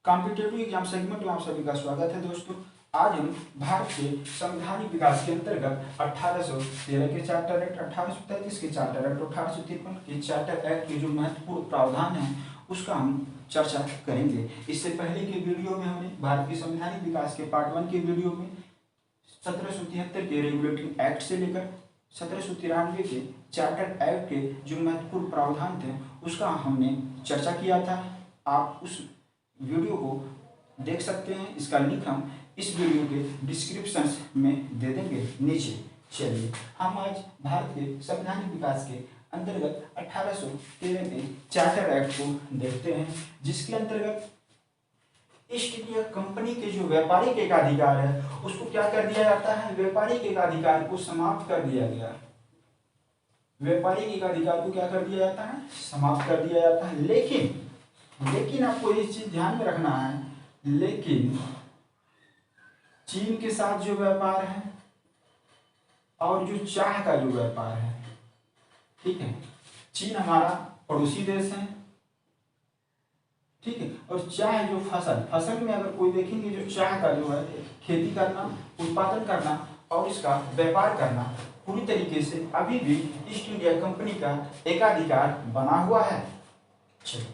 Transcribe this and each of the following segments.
Competitive exam segment में आप सभी का स्वागत है दोस्तों। आज हम भारत के संवैधानिक विकास के अंतर्गत 1813 के चार्टर एक्ट, 1833 के चार्टर एक्ट, 1853 के चार्टर एक्ट के जो महत्वपूर्ण प्रावधान है उसका हम चर्चा करेंगे। इससे पहले के वीडियो में हमने भारत के संवैधानिक विकास के पार्ट 1 के वीडियो में 1773 के रेगुलेटिंग एक्ट से लेकर 1793 के चार्टर एक्ट के जो महत्वपूर्ण प्रावधान थे उसका हमने चर्चा किया था। आप उस वीडियो को देख सकते हैं, इसका लिंक हम इस वीडियो के डिस्क्रिप्शन में दे देंगे नीचे। चलिए हम आज भारत के संवैधानिक विकास के अंतर्गत 1813 के चार्टर एक्ट को देखते हैं, जिसके अंतर्गत ईस्ट इंडिया कंपनी के जो व्यापारिक एकाधिकार है उसको क्या कर दिया जाता है, व्यापारिक एकाधिकार को समाप्त कर दिया गया। व्यापारिक एकाधिकार को क्या कर दिया जाता है, समाप्त कर दिया जाता है। लेकिन आपको ये चीज ध्यान में रखना है, लेकिन चीन के साथ जो व्यापार है और जो चाह का जो व्यापार है, ठीक है, चीन हमारा पड़ोसी देश है, ठीक है, और चाह जो फसल में अगर कोई देखेंगे, जो चाह का जो है खेती करना, उत्पादन करना और इसका व्यापार करना पूरी तरीके से अभी भी ईस्ट इंडिया कंपनी का एकाधिकार बना हुआ है। चलिए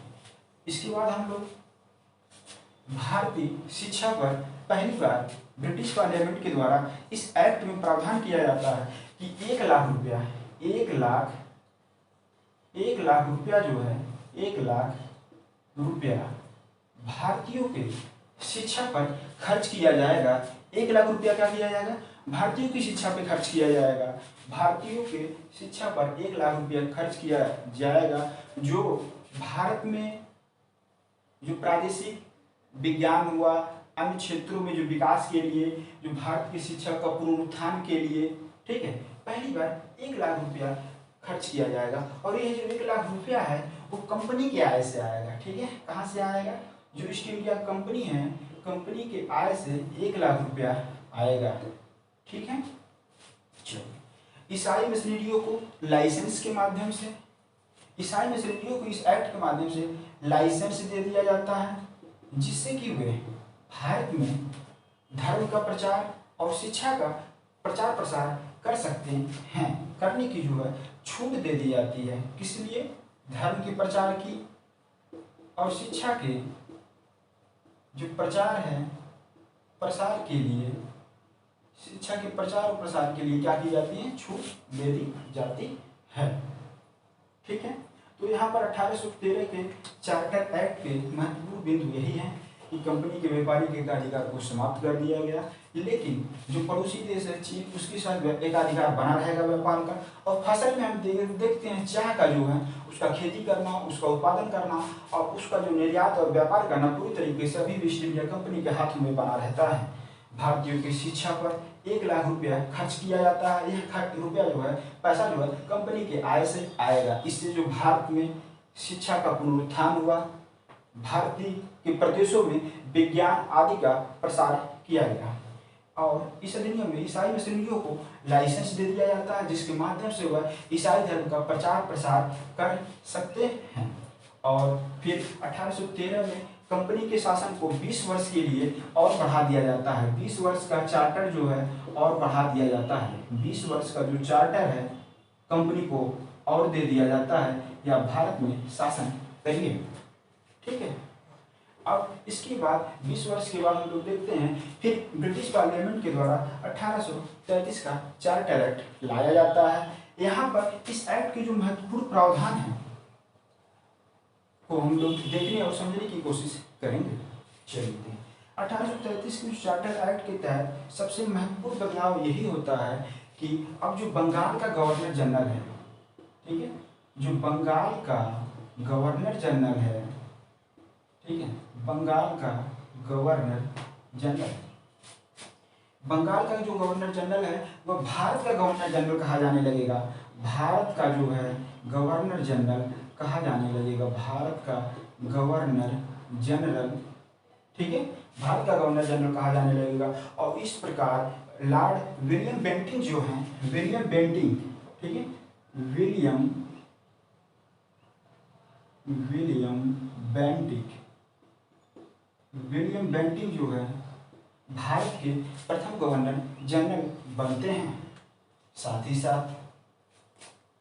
इसके बाद हम लोग भारतीय शिक्षा पर पहली बार ब्रिटिश पार्लियामेंट के द्वारा इस एक्ट में प्रावधान किया जाता है कि 1 लाख रुपया, 1 लाख रुपया जो है, 1 लाख रुपया भारतीयों के शिक्षा पर खर्च किया जाएगा। 1 लाख रुपया क्या किया जाएगा, भारतीयों की शिक्षा पे खर्च किया जाएगा। भारतीयों के शिक्षा पर 1 लाख रुपया खर्च किया जाएगा, जो भारत में जो प्रादेशिक विज्ञान हुआ, अन्य क्षेत्रों में जो विकास के लिए, जो भारत की शिक्षा का पुनरुत्थान के लिए, ठीक है, पहली बार 1 लाख रुपया खर्च किया जाएगा। और ये जो 1 लाख रुपया है वो कंपनी के आय से आएगा, ठीक है, कहाँ से आएगा, जो ईस्ट इंडिया कंपनी है, कंपनी के आय से 1 लाख रुपया आएगा, ठीक है। चलिए ईसाई मिशनरियों को लाइसेंस के माध्यम से, ईसाई मिशनरियों को इस एक्ट के माध्यम से लाइसेंस दे दिया जाता है, जिससे कि वे भारत में धर्म का प्रचार और शिक्षा का प्रचार प्रसार कर सकते हैं। करने की जो है छूट दे दी जाती है, किस लिए, धर्म के प्रचार की और शिक्षा के जो प्रचार है प्रसार के लिए, शिक्षा के प्रचार और प्रसार के लिए क्या की जाती है, छूट दे दी जाती है, ठीक है। तो यहाँ पर 1813 के चार्टर एक्ट के महत्वपूर्ण बिंदु यही है कि कंपनी के व्यापारिक एकाधिकार को समाप्त कर दिया गया, लेकिन जो पड़ोसी देश है चीन, उसके साथ एकाधिकार बना रहेगा व्यापार का। और फसल में हम देखते हैं चाह का जो है उसका खेती करना, उसका उत्पादन करना और उसका जो निर्यात और व्यापार करना पूरी तरीके से अभी ईस्ट इंडिया कंपनी के हाथों में बना रहता है। भारतीयों की शिक्षा पर 1 लाख रुपया खर्च किया जाता है। यह रुपया जो है, पैसा जो है कंपनी के आय से आएगा। इससे जो भारत में शिक्षा का पुनरुत्थान हुआ, भारतीय के प्रदेशों में विज्ञान आदि का प्रसार किया गया। और इस अधिनियम में ईसाई मिशनरियों को लाइसेंस दे दिया जाता है, जिसके माध्यम से वह ईसाई धर्म का प्रचार प्रसार कर सकते हैं। और फिर 1813 में कंपनी के शासन को 20 वर्ष के लिए और बढ़ा दिया जाता है। 20 वर्ष का चार्टर जो है और बढ़ा दिया जाता है। 20 वर्ष का जो चार्टर है कंपनी को और दे दिया जाता है, या भारत में शासन करिए, ठीक है। अब इसके बाद 20 वर्ष के बाद हम लोग देखते हैं फिर ब्रिटिश पार्लियामेंट के द्वारा 1833 का चार्टर एक्ट लाया जाता है। यहाँ पर इस एक्ट के जो महत्वपूर्ण प्रावधान है को हम लोग देखने और समझने की कोशिश करेंगे। चलिए 1833 के चार्टर एक्ट के तहत सबसे महत्वपूर्ण बदलाव यही होता है कि अब जो बंगाल का गवर्नर जनरल है, ठीक है, जो बंगाल का गवर्नर जनरल है, ठीक है, बंगाल का गवर्नर जनरल, बंगाल का जो गवर्नर जनरल है वह भारत का गवर्नर जनरल कहा जाने लगेगा। भारत का जो है गवर्नर जनरल कहा जाने लगेगा, भारत का गवर्नर जनरल, ठीक है, भारत का गवर्नर जनरल कहा जाने लगेगा। और इस प्रकार लॉर्ड विलियम बेंटिंक जो हैं, विलियम बेंटिंक, ठीक है, विलियम बेंटिक विलियम बेंटिंक जो है भारत के प्रथम गवर्नर जनरल बनते हैं। साथ ही साथ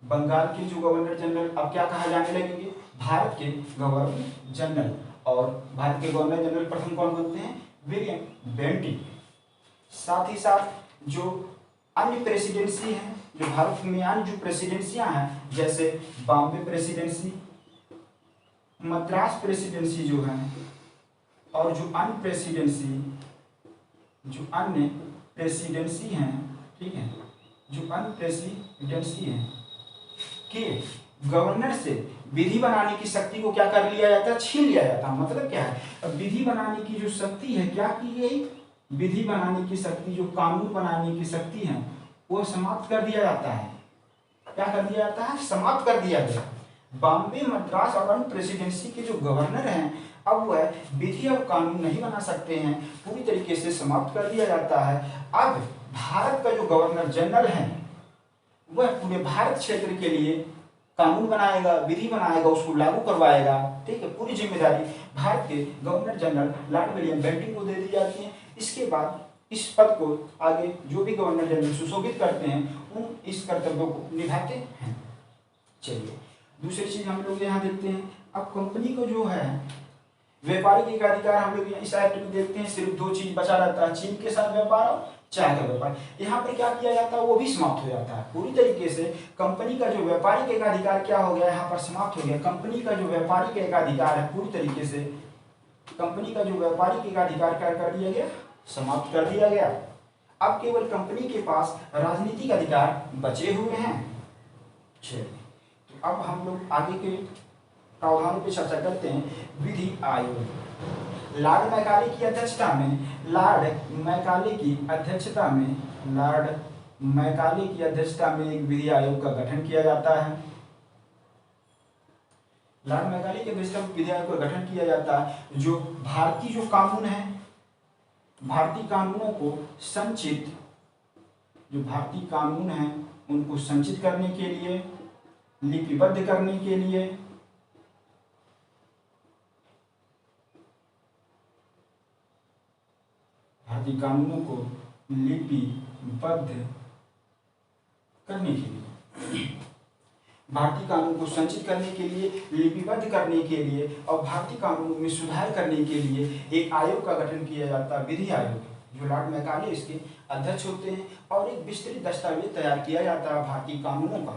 बंगाल के जो गवर्नर जनरल अब क्या कहा जाने लगेंगे, भारत के गवर्नर जनरल। और भारत के गवर्नर जनरल प्रथम कौन बनते हैं, विलियम बेंटिक। साथ ही साथ जो अन्य प्रेसिडेंसी हैं, जो भारत में अन्य जो प्रेसिडेंसियां हैं, जैसे बॉम्बे प्रेसिडेंसी, मद्रास प्रेसिडेंसी जो है, और जो अन्य प्रेसिडेंसी हैं, ठीक है, जो अन्य प्रेसिडेंसी हैं के गवर्नर से विधि बनाने की शक्ति को क्या कर लिया जाता है, छीन लिया जाता है। मतलब क्या है, अब विधि बनाने की जो शक्ति है क्या की गई, विधि बनाने की शक्ति, जो कानून बनाने की शक्ति है, वो समाप्त कर दिया जाता है। क्या कर दिया जाता है, समाप्त कर दिया गया। बॉम्बे, मद्रास और अन्य प्रेसिडेंसी के जो गवर्नर हैं, अब वह विधि और कानून नहीं बना सकते हैं, पूरी तरीके से समाप्त कर दिया जाता है। अब भारत का जो गवर्नर जनरल है वह पूरे भारत क्षेत्र के लिए कानून बनाएगा, विधि बनाएगा, उसको लागू करवाएगा, ठीक है। पूरी जिम्मेदारी भारत के governor general Lord William Bentinck को दे दी जाती है। इसके बाद इस पद को आगे जो भी गवर्नर जनरल सुशोभित करते हैं, उन इस कर्तव्यों को निभाते हैं। चलिए दूसरी चीज हम लोग यहाँ देखते हैं, अब कंपनी को जो है व्यापारिक एकाधिकार हम लोग इस एक्ट में देखते हैं, सिर्फ दो चीज बचा रहता है, चीन के साथ व्यापार और चाय का व्यापार। यहाँ पर क्या किया जाता है, वो भी समाप्त हो जाता है पूरी तरीके से। कंपनी का जो व्यापारिक एकाधिकार क्या हो गया, यहाँ पर समाप्त हो गया। कंपनी का जो व्यापारिक एकाधिकार है पूरी तरीके से, कंपनी का जो व्यापारिक एकाधिकार क्या कर दिया गया, समाप्त कर दिया गया। अब केवल कंपनी के पास राजनीतिक अधिकार बचे हुए हैं। चलिए तो अब हम लोग आगे के प्रावधानों पर चर्चा करते हैं। विधि आयोग, लॉर्ड मैकाले की अध्यक्षता में, लॉर्ड मैकाले की अध्यक्षता में एक विधि आयोग का गठन किया जाता है। लॉर्ड मैकाले की अध्यक्षता में विधि आयोग का गठन किया जाता है, जो भारतीय जो कानून है, भारतीय कानूनों को संचित, जो भारतीय कानून है उनको संचित करने के लिए, लिपिबद्ध करने के लिए, भारतीय कानूनों को लिपिबद्ध करने के लिए, भारतीय कानून को संचित करने के लिए, लिपिबद्ध करने के लिए और भारतीय कानूनों में सुधार करने के लिए एक आयोग का गठन किया जाता है, विधि आयोग, जो लॉर्ड मैकाले इसके अध्यक्ष होते हैं। और एक विस्तृत दस्तावेज तैयार किया जाता है भारतीय कानूनों का,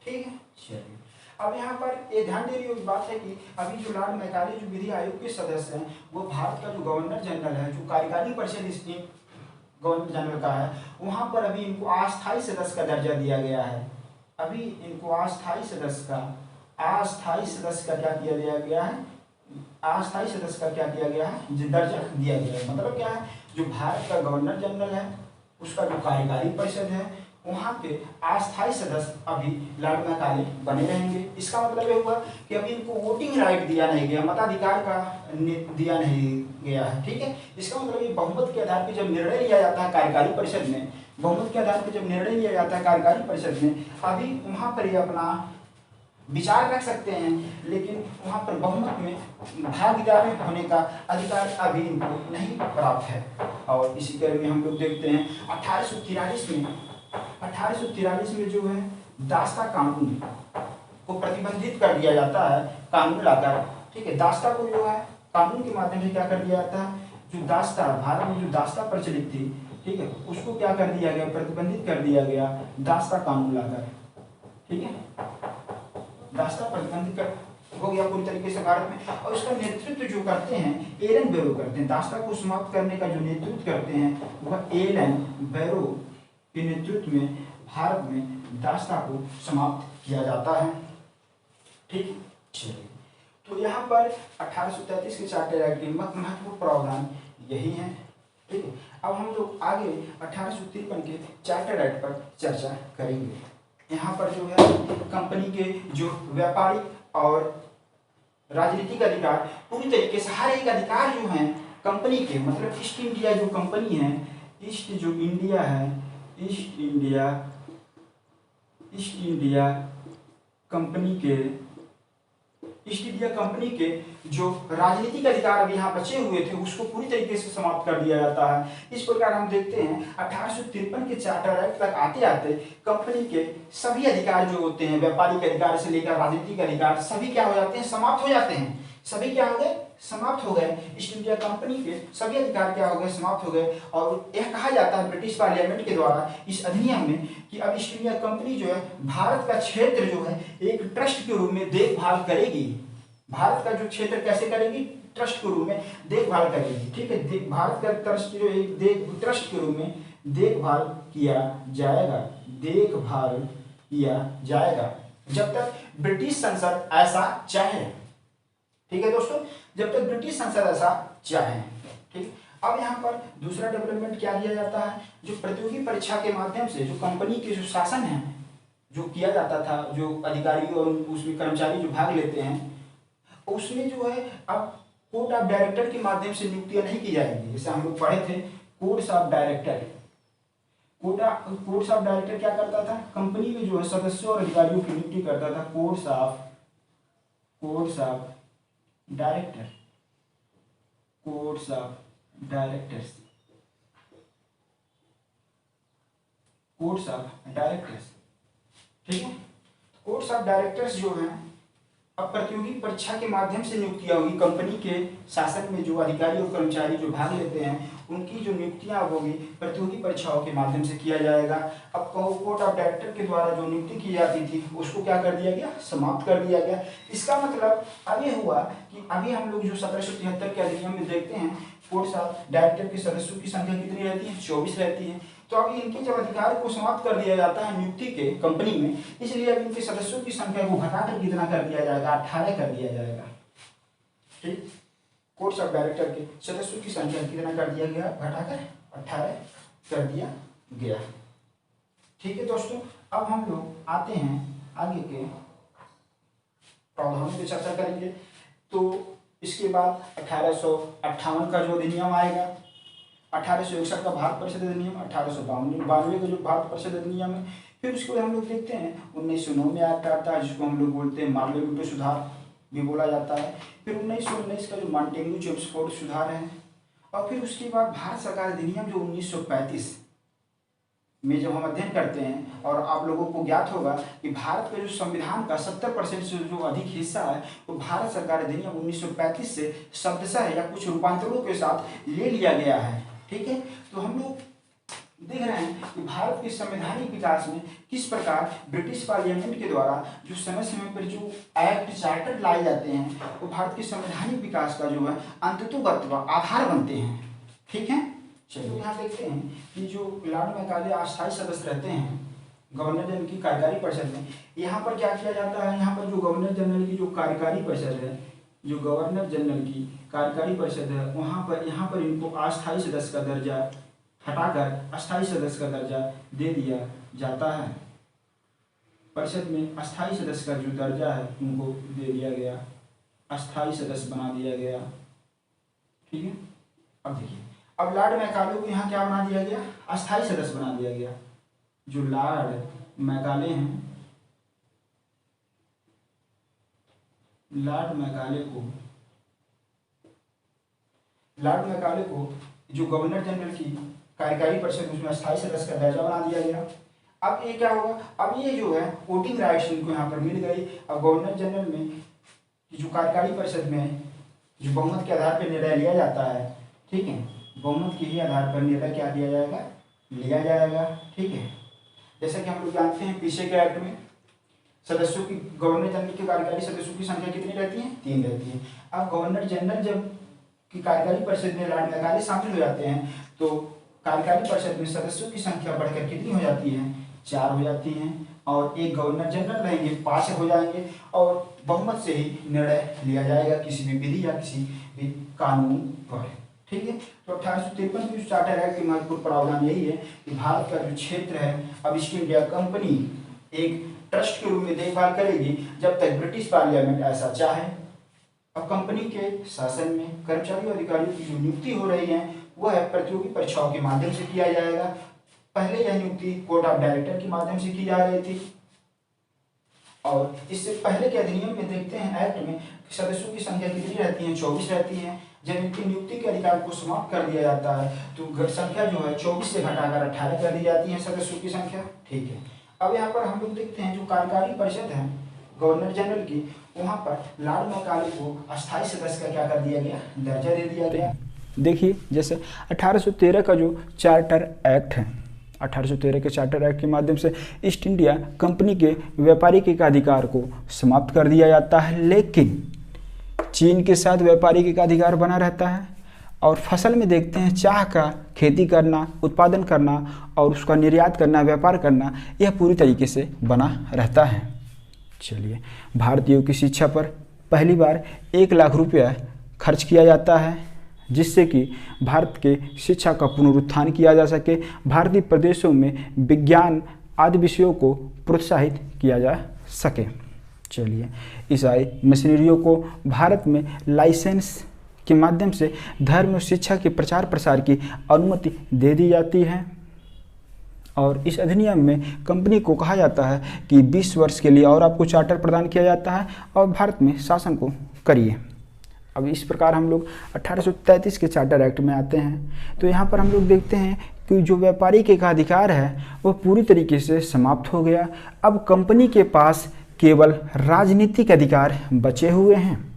ठीक है। चलिए अब यहाँ पर ये ध्यान देने योग्य बात है कि अभी जो लॉर्ड मैकाले जो विधि आयोग के सदस्य हैं, वो भारत का जो गवर्नर जनरल है, जो कार्यकारी परिषद इसकी गवर्नर जनरल का है, वहाँ पर अभी इनको अस्थायी सदस्य का दर्जा दिया गया है। अभी इनको अस्थायी सदस्य का क्या दिया गया है, अस्थायी सदस्य का क्या दिया गया है, दर्जा दिया गया है। मतलब क्या है, जो भारत का गवर्नर जनरल है उसका जो कार्यकारी परिषद है, वहाँ के अस्थायी सदस्य अभी लॉर्ड मैकाले बने रहेंगे। इसका मतलब ये हुआ कि अभी इनको वोटिंग राइट दिया नहीं गया, मताधिकार का दिया नहीं गया है, ठीक है। इसका मतलब ये बहुमत के आधार पर जब निर्णय लिया जाता है कार्यकारी परिषद में, बहुमत के आधार पर जब निर्णय लिया जाता है कार्यकारी परिषद में, अभी वहाँ पर ये अपना विचार रख सकते हैं, लेकिन वहाँ पर बहुमत में भागीदार होने का अधिकार अभी इनको नहीं प्राप्त है। और इसी क्रम में हम लोग देखते हैं 1843 में जो है दास्ता कानून को प्रतिबंधित कर दिया जाता है, कानून लाकर, ठीक है। दास्ता को जो है कानून के माध्यम से क्या कर दिया जाता है, जो दास्ता भारत में जो दास्ता प्रचलित थी, ठीक है, उसको क्या कर दिया गया, प्रतिबंधित कर दिया गया दास्ता कानून लाकर, ठीक है। दास्ता प्रतिबंधित हो गया पूरी तरीके से भारत में। और उसका नेतृत्व जो करते हैं एलन बैरो करते हैं, दास्ता को समाप्त करने का जो नेतृत्व करते हैं वह एलन बैरो के नेतृत्व में भारत में दास्ता को समाप्त किया जाता है, ठीक। चलिए तो यहाँ पर 1833 के चार्टर एक्ट के महत्वपूर्ण प्रावधान यही है, ठीक है। अब हम लोग आगे 1853 के चार्टर एक्ट पर चर्चा करेंगे। यहाँ पर जो है कंपनी के जो व्यापारिक और राजनीतिक अधिकार, पूरी तरीके से हर एक अधिकार जो हैं कंपनी के, मतलब ईस्ट इंडिया जो कंपनी है, ईस्ट इंडिया कंपनी के ईस्ट इंडिया कंपनी के जो राजनीतिक अधिकार अभी यहाँ बचे हुए थे उसको पूरी तरीके से समाप्त कर दिया जाता है। इस प्रकार हम देखते हैं 1853 के चार्टर एक्ट तक आते आते कंपनी के सभी अधिकार जो होते हैं, व्यापारिक अधिकार से लेकर राजनीतिक अधिकार, सभी क्या हो जाते हैं, समाप्त हो जाते हैं। सभी क्या हो गए, समाप्त हो गए। ईस्ट इंडिया कंपनी के सभी अधिकार क्या हो गए, समाप्त हो गए। और यह कहा जाता है ब्रिटिश पार्लियामेंट के द्वारा इस अधिनियम में कि अब ईस्ट इंडिया कंपनी जो है भारत का क्षेत्र जो है एक ट्रस्ट के रूप में देखभाल करेगी। भारत का जो क्षेत्र कैसे करेगी, ट्रस्ट के रूप में देखभाल करेगी। ठीक है, भारत का ट्रस्ट जो है ट्रस्ट के रूप में देखभाल किया जाएगा, देखभाल किया जाएगा जब तक ब्रिटिश संसद ऐसा चाहे। ठीक है दोस्तों, जब तक ब्रिटिश संसद ऐसा चाहे। ठीक, अब यहाँ पर दूसरा डेवलपमेंट क्या किया जाता है, जो प्रतियोगी परीक्षा के माध्यम से जो कंपनी के जो शासन है जो किया जाता था, जो अधिकारी और उसमें कर्मचारी जो भाग लेते हैं उसमें जो है अब कोर्ट ऑफ डायरेक्टर के माध्यम से नियुक्तियां नहीं की जाएंगी। जैसे हम लोग पढ़े थे courts of director. Courts of director क्या करता था, कंपनी में जो है सदस्यों और अधिकारियों की नियुक्ति करता था। Courts of director, courts of directors, courts of directors. ठीक है, कोर्ट्स ऑफ डायरेक्टर्स जो है अब प्रतियोगी परीक्षा के माध्यम से नियुक्तियां होगी। कंपनी के शासन में जो अधिकारी और कर्मचारी जो भाग लेते हैं उनकी जो नियुक्तियां होगी प्रतियोगी परीक्षाओं के माध्यम से किया जाएगा। अब कोर्ट ऑफ डायरेक्टर के द्वारा जो नियुक्ति की जाती थी उसको क्या कर दिया गया, समाप्त कर दिया गया। इसका मतलब अब ये हुआ कि अभी हम लोग जो 1773 के अधिनियम में देखते हैं कोर्ट ऑफ डायरेक्टर के सदस्यों की संख्या कितनी रहती है, 24 रहती है। तो अब इनके जब अधिकार को समाप्त कर दिया जाता है नियुक्ति के कंपनी में, इसलिए अब इनके सदस्यों की संख्या को घटाकर कितना कर दिया जाएगा, 18 कर दिया जाएगा। ठीक, कोर्ट्स ऑफ डायरेक्टर के सदस्यों की संख्या कितना कर दिया गया, घटाकर 18 कर दिया गया। ठीक है दोस्तों, अब हम लोग आते हैं आगे के प्रावधानों की चर्चा करेंगे। तो इसके बाद 1858 का जो अधिनियम आएगा, 1861 का भारत परिषद अधिनियम, 1892 का जो भारत परिषद अधिनियम है। फिर उसको हम लोग देखते हैं 1909 में एक्ट आता है जिसको हम लोग बोलते हैं मार्लेबुटो सुधार भी बोला जाता है। फिर 1919 का जो मॉन्टेग्यू चेम्सफोर्ड सुधार है। और फिर उसके बाद भारत सरकार अधिनियम जो 1935 में जब हम अध्ययन करते हैं, और आप लोगों को ज्ञात होगा कि भारत का जो संविधान का 70% से जो अधिक हिस्सा है वो भारत सरकार अधिनियम 1935 से शब्दशः या कुछ रूपांतरों के साथ ले लिया गया है। ठीक है, तो हम लोग देख रहे हैं कि भारत के संवैधानिक विकास में किस प्रकार ब्रिटिश पार्लियामेंट के द्वारा जो समय समय पर जो एक्ट चार्टर लाए जाते हैं वो भारत के संवैधानिक विकास का जो है अंततोगत्व आधार बनते हैं। ठीक है, चलो यहाँ देखते हैं कि जो लॉर्ड मैकाले अस्थायी सदस्य रहते हैं गवर्नर जनरल की कार्यकारी परिषद में, यहाँ पर क्या किया जाता है, यहाँ पर जो गवर्नर जनरल की जो कार्यकारी परिषद है, जो गवर्नर जनरल की कार्यकारी परिषद है वहाँ पर यहाँ पर इनको अस्थायी सदस्य का दर्जा हटाकर अस्थायी सदस्य का दर्जा दे दिया जाता है। परिषद में अस्थायी सदस्य का जो दर्जा है उनको दे दिया गया, अस्थायी सदस्य बना दिया गया। ठीक है, अब देखिए अब लॉर्ड मैकाले को यहाँ क्या बना दिया गया, अस्थायी सदस्य बना दिया गया। जो लॉर्ड मैकाले हैं, लॉर्ड मैकाले को जो गवर्नर जनरल की कार्यकारी परिषद उसमें अस्थायी सदस्य का दर्जा बना दिया गया। अब ये क्या होगा, अब ये जो है वोटिंग राइट्स इनको यहाँ पर मिल गई। अब गवर्नर जनरल में जो कार्यकारी परिषद में जो बहुमत के आधार पर निर्णय लिया जाता है, ठीक है, बहुमत के ही आधार पर निर्णय क्या दिया जाएगा, लिया जाएगा। ठीक है, जैसा कि हम लोग जानते हैं पीछे के एक्ट में सदस्यों की गवर्नर जनरल के कार्यकारी सदस्यों की संख्या कितनी रहती है, 3 रहती है। अब गवर्नर जनरल जब की कार्यकारी परिषद में लॉर्ड मैकाले शामिल हो जाते हैं तो कार्यकारी परिषद में सदस्यों की संख्या बढ़कर कितनी हो जाती है, 4 हो जाती हैं। और एक गवर्नर जनरल रहेंगे, 5 हो जाएंगे और बहुमत से ही निर्णय लिया जाएगा किसी भी विधि या किसी भी कानून पर। ठीक है, तो 1853 की चार्टर एक्ट की महत्वपूर्ण प्रावधान यही है कि भारत का जो क्षेत्र है अब ईस्ट इंडिया कंपनी एक ट्रस्ट के रूप में देखभाल करेगी जब तक ब्रिटिश पार्लियामेंट ऐसा चाहे। अब कंपनी के शासन में कर्मचारी और अधिकारियों की जो नियुक्ति हो रही है वह है प्रतियोगी परीक्षाओं के माध्यम से किया जाएगा। पहले यह नियुक्ति कोर्ट ऑफ डायरेक्टर के माध्यम से की जा रही थी, और इससे पहले के अधिनियम में देखते हैं एक्ट में सदस्यों की संख्या कितनी रहती है, 24 रहती है। जब इनकी नियुक्ति के अधिकार को समाप्त कर दिया जाता है तो संख्या जो है 24 से घटाकर 18 कर दी जाती है सदस्यों की संख्या। ठीक है, अब यहाँ पर हम लोग देखते हैं जो कार्यकारी परिषद है गवर्नर जनरल की, वहाँ पर लॉर्ड मैकाले को अस्थायी सदस्य का क्या कर दिया गया, दर्जा दे दिया गया। देखिए जैसे 1813 का जो चार्टर एक्ट है, 1813 के चार्टर एक्ट के माध्यम से ईस्ट इंडिया कंपनी के व्यापारिक एकाधिकार को समाप्त कर दिया जाता है, लेकिन चीन के साथ व्यापारिक एकाधिकार बना रहता है। और फसल में देखते हैं चाह का खेती करना, उत्पादन करना और उसका निर्यात करना, व्यापार करना, यह पूरी तरीके से बना रहता है। चलिए, भारतीयों की शिक्षा पर पहली बार 1 लाख रुपया खर्च किया जाता है, जिससे कि भारत के शिक्षा का पुनरुत्थान किया जा सके, भारतीय प्रदेशों में विज्ञान आदि विषयों को प्रोत्साहित किया जा सके। चलिए, ईसाई मिशनरियों को भारत में लाइसेंस के माध्यम से धर्म और शिक्षा के प्रचार प्रसार की अनुमति दे दी जाती है। और इस अधिनियम में कंपनी को कहा जाता है कि 20 वर्ष के लिए और आपको चार्टर प्रदान किया जाता है और भारत में शासन को करिए। अब इस प्रकार हम लोग 1833 के चार्टर एक्ट में आते हैं। तो यहाँ पर हम लोग देखते हैं कि जो व्यापारिक एकाधिकार है वो पूरी तरीके से समाप्त हो गया। अब कंपनी के पास केवल राजनीतिक अधिकार बचे हुए हैं।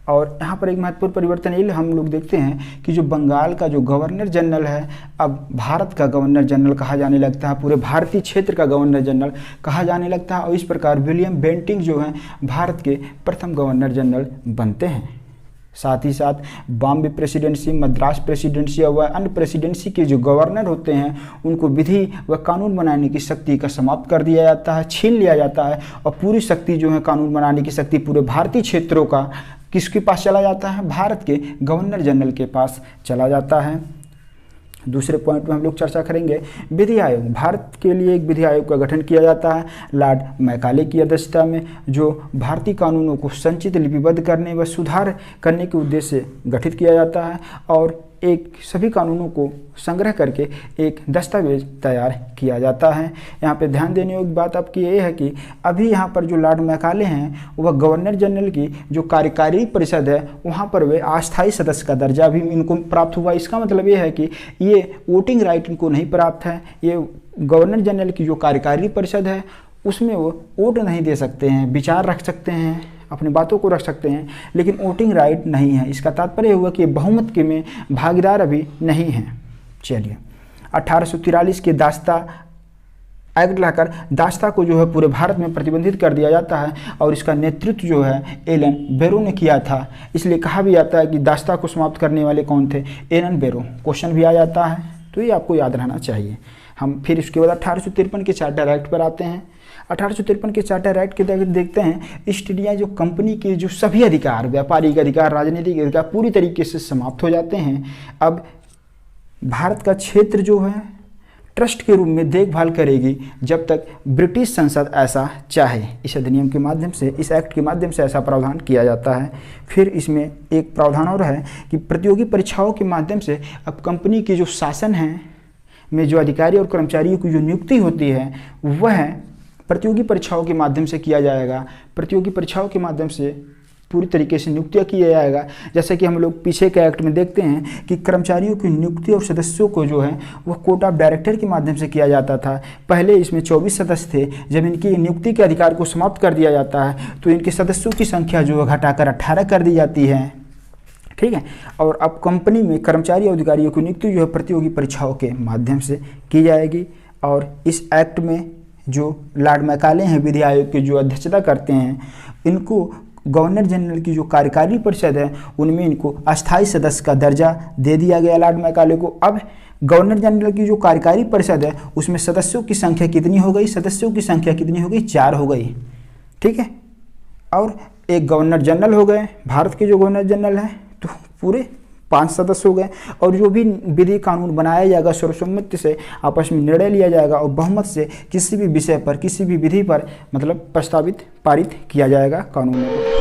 और यहाँ पर एक महत्वपूर्ण परिवर्तन ये हम लोग देखते हैं कि जो बंगाल का जो गवर्नर जनरल है, अब भारत का गवर्नर जनरल कहा जाने लगता है, पूरे भारतीय क्षेत्र का गवर्नर जनरल कहा जाने लगता है। और इस प्रकार विलियम बेंटिंक जो हैं भारत के प्रथम गवर्नर जनरल बनते हैं। साथ ही साथ बॉम्बे प्रेसिडेंसी, मद्रास प्रेसिडेंसी और अन्य प्रेसिडेंसी के जो गवर्नर होते हैं उनको विधि व कानून बनाने की शक्ति का समाप्त कर दिया जाता है, छीन लिया जाता है। और पूरी शक्ति जो है कानून बनाने की शक्ति पूरे भारतीय क्षेत्रों का किसके पास चला जाता है, भारत के गवर्नर जनरल के पास चला जाता है। दूसरे पॉइंट में हम लोग चर्चा करेंगे विधि आयोग। भारत के लिए एक विधि आयोग का गठन किया जाता है लॉर्ड मैकाले की अध्यक्षता में, जो भारतीय कानूनों को संचित लिपिबद्ध करने व सुधार करने के उद्देश्य से गठित किया जाता है और एक सभी कानूनों को संग्रह करके एक दस्तावेज तैयार किया जाता है। यहाँ पे ध्यान देने योग्य बात आपकी ये है कि अभी यहाँ पर जो लॉर्ड मैकाले हैं वह गवर्नर जनरल की जो कार्यकारी परिषद है वहाँ पर वे अस्थायी सदस्य का दर्जा भी इनको प्राप्त हुआ। इसका मतलब ये है कि ये वोटिंग राइट इनको नहीं प्राप्त है। ये गवर्नर जनरल की जो कार्यकारी परिषद है उसमें वो वोट नहीं दे सकते हैं, विचार रख सकते हैं, अपनी बातों को रख सकते हैं, लेकिन वोटिंग राइट नहीं है। इसका तात्पर्य हुआ कि बहुमत के में भागीदार अभी नहीं हैं। चलिए, 1843 के दास्ता एक्ट लाकर दास्ता को जो है पूरे भारत में प्रतिबंधित कर दिया जाता है और इसका नेतृत्व जो है एलन बेरो ने किया था। इसलिए कहा भी जाता है कि दास्ता को समाप्त करने वाले कौन थे, एलन बेरो। क्वेश्चन भी आ जाता है, तो ये आपको याद रहना चाहिए। हम फिर इसके बाद 1853 के चार्टर एक्ट पर आते हैं। 1853 के चार्टर एक्ट के तहत देखते हैं ईस्ट इंडिया जो कंपनी के जो सभी अधिकार, व्यापारिक अधिकार, राजनीतिक अधिकार पूरी तरीके से समाप्त हो जाते हैं। अब भारत का क्षेत्र जो है ट्रस्ट के रूप में देखभाल करेगी जब तक ब्रिटिश संसद ऐसा चाहे। इस अधिनियम के माध्यम से, इस एक्ट के माध्यम से ऐसा प्रावधान किया जाता है। फिर इसमें एक प्रावधान और है कि प्रतियोगी परीक्षाओं के माध्यम से अब कंपनी की जो शासन है में जो अधिकारी और कर्मचारियों की जो नियुक्ति होती है वह प्रतियोगी परीक्षाओं के माध्यम से किया जाएगा। प्रतियोगी परीक्षाओं के माध्यम से पूरी तरीके से नियुक्तियाँ किया जाएगा। जैसे कि हम लोग पीछे के एक्ट में देखते हैं कि कर्मचारियों की नियुक्ति और सदस्यों को जो है वह कोर्ट ऑफ डायरेक्टर के माध्यम से किया जाता था। पहले इसमें 24 सदस्य थे। जब इनकी नियुक्ति के अधिकार को समाप्त कर दिया जाता है तो इनके सदस्यों की संख्या जो है घटाकर 18 कर दी जाती है। ठीक है, और अब कंपनी में कर्मचारी और अधिकारियों की नियुक्ति जो है प्रतियोगी परीक्षाओं के माध्यम से की जाएगी। और इस एक्ट में जो लॉर्ड मैकाले हैं विधि आयोग के जो अध्यक्षता करते हैं, इनको गवर्नर जनरल की जो कार्यकारी परिषद है उनमें इनको अस्थायी सदस्य का दर्जा दे दिया गया लॉर्ड मैकाले को। अब गवर्नर जनरल की जो कार्यकारी परिषद है उसमें सदस्यों की संख्या कितनी हो गई, सदस्यों की संख्या कितनी हो गई, 4 हो गई। ठीक है, और एक गवर्नर जनरल हो गए, भारत के जो गवर्नर जनरल हैं, तो पूरे 5 सदस्य हो गए। और जो भी विधि कानून बनाया जाएगा सर्वसम्मति से आपस में निर्णय लिया जाएगा और बहुमत से किसी भी विषय पर, किसी भी विधि पर मतलब प्रस्तावित पारित किया जाएगा कानूनों को।